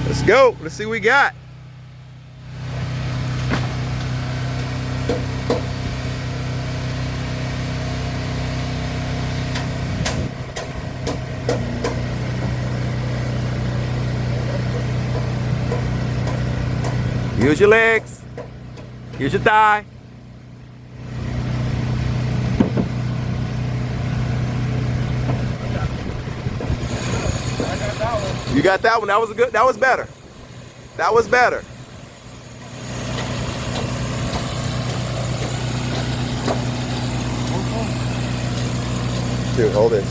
Let's go. Let's see what we got. Use your legs. Use your thigh. You got that one. That was good. That was better. That was better. Dude, hold this.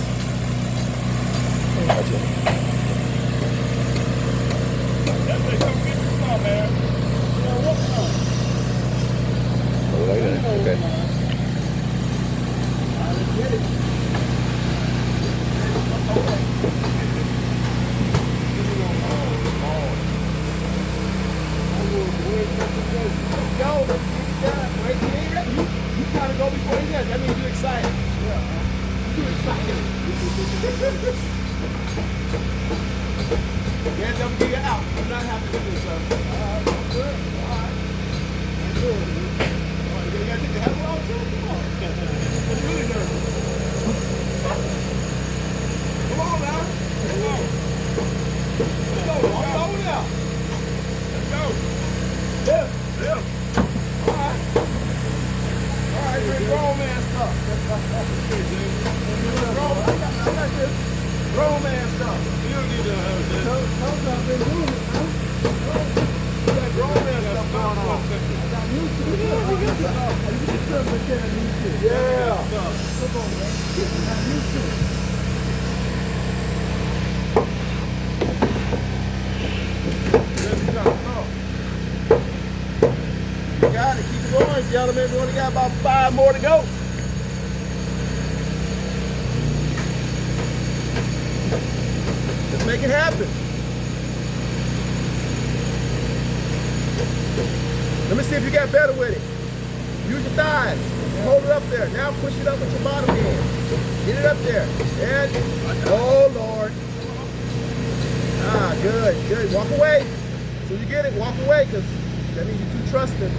Okay. You trying to go before he does. That means you're excited. Yeah. You're excited. Yeah, don't get you out. I'm not happy to do this, sir. I'm good. All right. I'm good. You gotta take the helmet off too? Come on. I'm really nervous. Come on now. Let's go. Let's go. Walk over now. Let's go. Yeah. Yeah. All right. All right, you're grown man stuff. Grown man stuff. You don't need to have this. I've been doing it, man. You got grown man stuff going on. I got new shit. Yeah. Come on, man. I got new shit. You got it. Keep going, gentlemen. We only got about 5 more to go. Let's make it happen. Let me see if you got better with it. Use your thighs. Hold it up there. Now push it up with your bottom hand. Get it up there. And, oh Lord. Ah, good, good. Walk away. So you get it, walk away, because that means you're too trusting.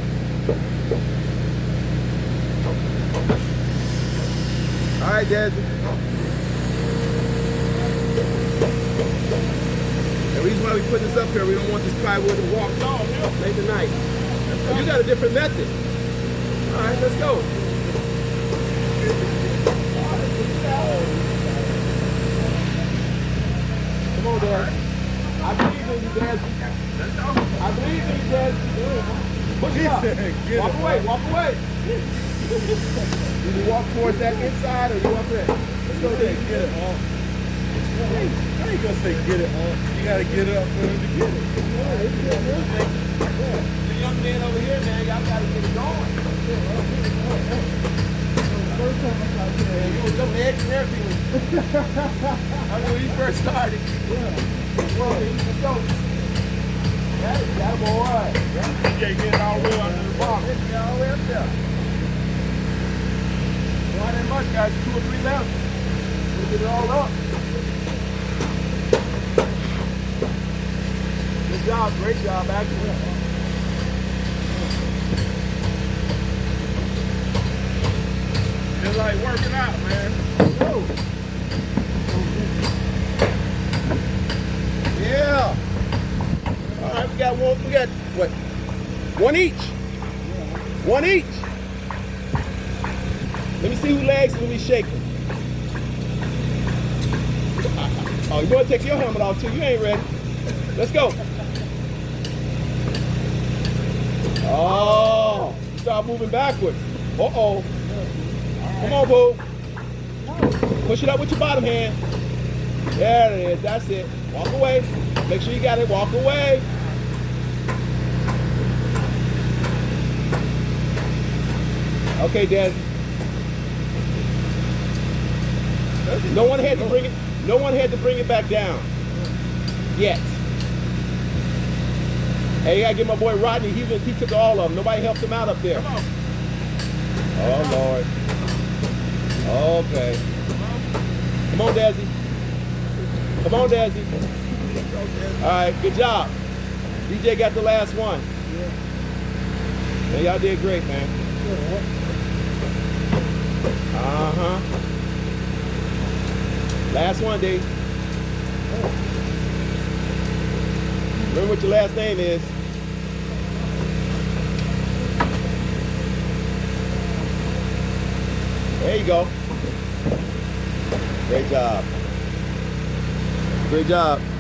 All right, Desi. The reason why we put this up here, we don't want this plywood to walk late at night. You got a different method. All right, let's go. Come on, Dad. I believe in you, Dad. I believe in you, Dad. Push it up. Walk away, walk away. Do you walk towards that inside or you up there? Let's go there. Get it, huh? I ain't gonna say get it, huh? You gotta get up for him to get it. The young man over here, man, y'all gotta get it going. First time I got here, you was jumping eggs and everything. I mean, when you first started. Yeah. Well, let's go. That boy. You can't get it all the way under the bottom. Get it all the way up there. Not that much, guys. 2 or 3 left. We'll get it all up. Good job. Great job, actually. It's like working out, man. Oh. Yeah. All right, we got one. We got what? 1 each. 1 each. Let me see whose legs will be shaking. Oh, you want to take your helmet off too? You ain't ready. Let's go. Oh, you start moving backwards. Uh-oh. Come on, boo. Push it up with your bottom hand. There it is. That's it. Walk away. Make sure you got it. Walk away. Okay, Dad. No one had to bring it. No one had to bring it back down yet. Hey, you gotta give my boy Rodney. He took all of them. Nobody helped him out up there. Come on. Oh Lord. Okay. Come on, Desi. Come on, Desi. All right. Good job. DJ got the last one. Yeah. Man, y'all did great, man. Uh-huh. Last one, D. Remember what your last name is. There you go. Great job. Great job.